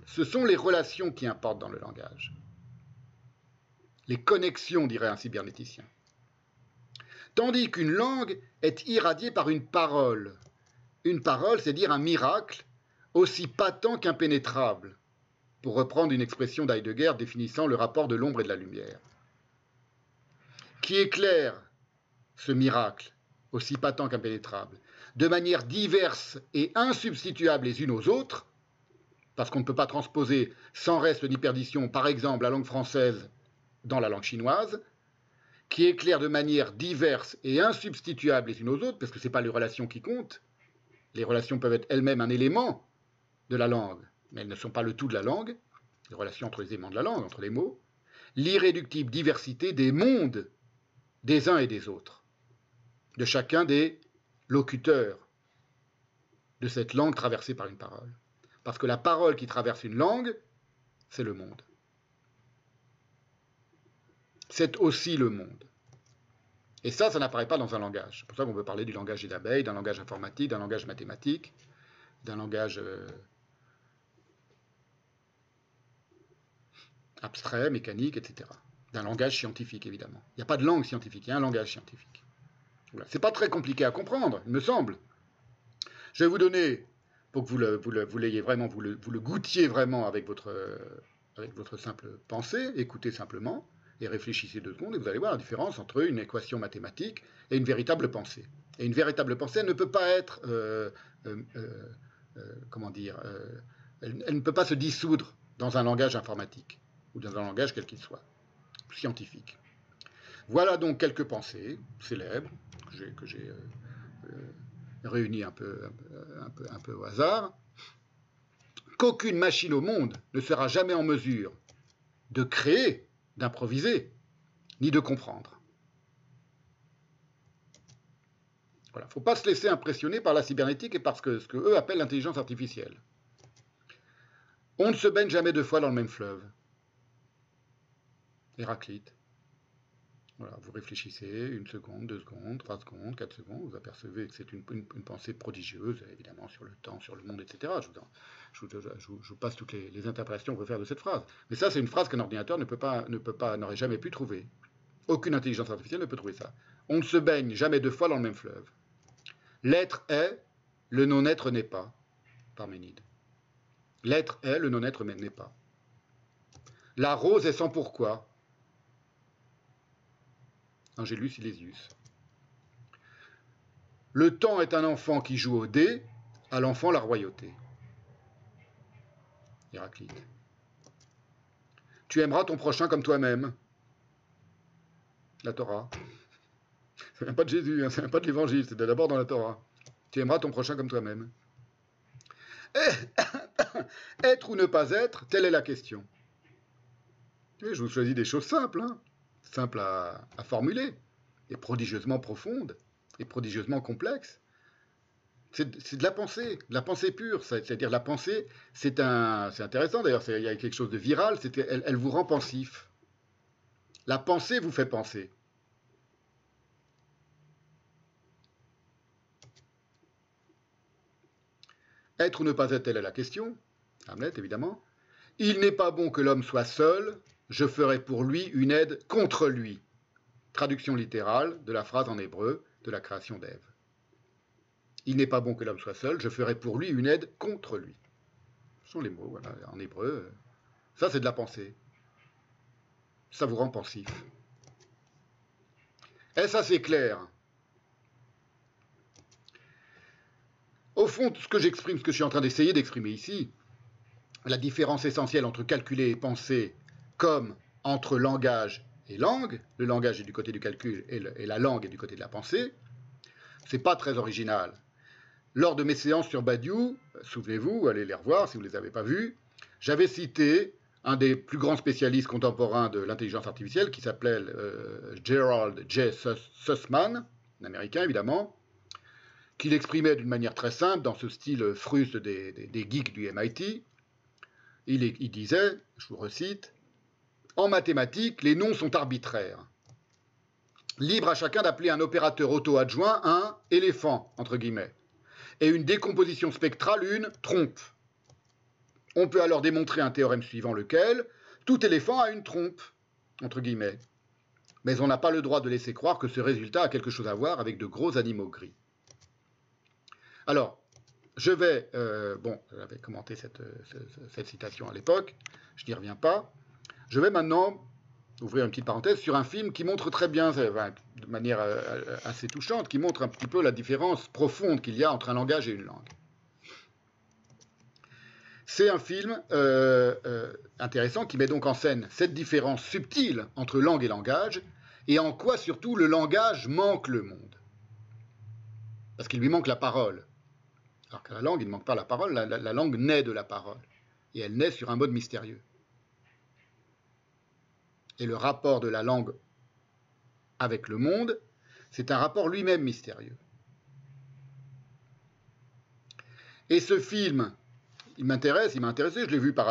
Ce sont les relations qui importent dans le langage. Les connexions, dirait un cybernéticien. Tandis qu'une langue est irradiée par une parole. Une parole, c'est dire un miracle, aussi patent qu'impénétrable, pour reprendre une expression d'Heidegger définissant le rapport de l'ombre et de la lumière. Qui éclaire ce miracle, aussi patent qu'impénétrable, de manière diverse et insubstituable les unes aux autres, parce qu'on ne peut pas transposer sans reste ni perdition, par exemple, la langue française dans la langue chinoise, qui éclaire de manière diverse et insubstituable les unes aux autres, parce que ce n'est pas les relations qui comptent. Les relations peuvent être elles-mêmes un élément de la langue, mais elles ne sont pas le tout de la langue, les relations entre les éléments de la langue, entre les mots, l'irréductible diversité des mondes des uns et des autres, de chacun des locuteurs de cette langue traversée par une parole. Parce que la parole qui traverse une langue, c'est le monde. C'est aussi le monde. Et ça n'apparaît pas dans un langage. C'est pour ça qu'on peut parler du langage des abeilles, d'un langage informatique, d'un langage mathématique, d'un langage abstrait, mécanique, etc. D'un langage scientifique, évidemment. Il n'y a pas de langue scientifique, il y a un langage scientifique. Voilà. C'est pas très compliqué à comprendre, il me semble. Je vais vous donner, pour que vous l'ayez vraiment, vous le goûtiez vraiment avec votre simple pensée, écoutez simplement, et réfléchissez 2 secondes, et vous allez voir la différence entre une équation mathématique et une véritable pensée. Et une véritable pensée, elle ne peut pas être, elle ne peut pas se dissoudre dans un langage informatique, ou dans un langage quel qu'il soit, scientifique. Voilà donc quelques pensées célèbres que j'ai réunies un peu au hasard. Qu'aucune machine au monde ne sera jamais en mesure de créer, d'improviser, ni de comprendre. Voilà. Il ne faut pas se laisser impressionner par la cybernétique et par ce que eux appellent l'intelligence artificielle. On ne se baigne jamais 2 fois dans le même fleuve. Héraclite. Voilà, vous réfléchissez 1 seconde, 2 secondes, 3 secondes, 4 secondes, vous apercevez que c'est une pensée prodigieuse, évidemment, sur le temps, sur le monde, etc. Je vous passe toutes les interprétations qu'on peut faire de cette phrase. Mais ça, c'est une phrase qu'un ordinateur n'aurait jamais pu trouver. Aucune intelligence artificielle ne peut trouver ça. On ne se baigne jamais 2 fois dans le même fleuve. L'être est, le non-être n'est pas. Parménide. L'être est, le non-être n'est pas. La rose est sans pourquoi. Angélus Silesius. Le temps est un enfant qui joue au dé, à l'enfant la royauté. Héraclite. Tu aimeras ton prochain comme toi-même. La Torah. Ça vient pas de Jésus, hein, ça vient pas de l'Évangile, c'est d'abord dans la Torah. Tu aimeras ton prochain comme toi-même. Être ou ne pas être, telle est la question. Et je vous choisis des choses simples, hein, simples à formuler, et prodigieusement profondes, et prodigieusement complexes. C'est de la pensée pure, c'est-à-dire la pensée, c'est intéressant d'ailleurs, il y a quelque chose de viral, elle vous rend pensif. La pensée vous fait penser. Être ou ne pas être, telle est la question. Hamlet, évidemment. Il n'est pas bon que l'homme soit seul, je ferai pour lui une aide contre lui. Traduction littérale de la phrase en hébreu de la création d'Ève. Il n'est pas bon que l'homme soit seul, je ferai pour lui une aide contre lui. Ce sont les mots, voilà, en hébreu. Ça, c'est de la pensée. Ça vous rend pensif. Est-ce assez clair? Au fond, ce que j'exprime, ce que je suis en train d'essayer d'exprimer ici, la différence essentielle entre calculer et penser, comme entre langage et langue, le langage est du côté du calcul et la langue est du côté de la pensée, c'est pas très original. Lors de mes séances sur Badiou, souvenez-vous, allez les revoir si vous ne les avez pas vues, j'avais cité un des plus grands spécialistes contemporains de l'intelligence artificielle qui s'appelait Gerald J. Sussman, un Américain évidemment, qui l'exprimait d'une manière très simple, dans ce style fruste des geeks du MIT. Il disait, je vous recite, « En mathématiques, les noms sont arbitraires. Libre à chacun d'appeler un opérateur auto-adjoint un « éléphant », entre guillemets, et une décomposition spectrale une « trompe ». On peut alors démontrer un théorème suivant lequel tout éléphant a une trompe, entre guillemets. Mais on n'a pas le droit de laisser croire que ce résultat a quelque chose à voir avec de gros animaux gris. Alors, je vais... j'avais commenté cette citation à l'époque, je n'y reviens pas. Je vais maintenant ouvrir une petite parenthèse sur un film qui montre très bien, de manière assez touchante, qui montre un petit peu la différence profonde qu'il y a entre un langage et une langue. C'est un film intéressant qui met donc en scène cette différence subtile entre langue et langage, et en quoi surtout le langage manque le monde. Parce qu'il lui manque la parole. Alors que la langue, il ne manque pas la parole, la langue naît de la parole. Et elle naît sur un mode mystérieux. Et le rapport de la langue avec le monde, c'est un rapport lui-même mystérieux. Et ce film, il m'a intéressé, je l'ai vu par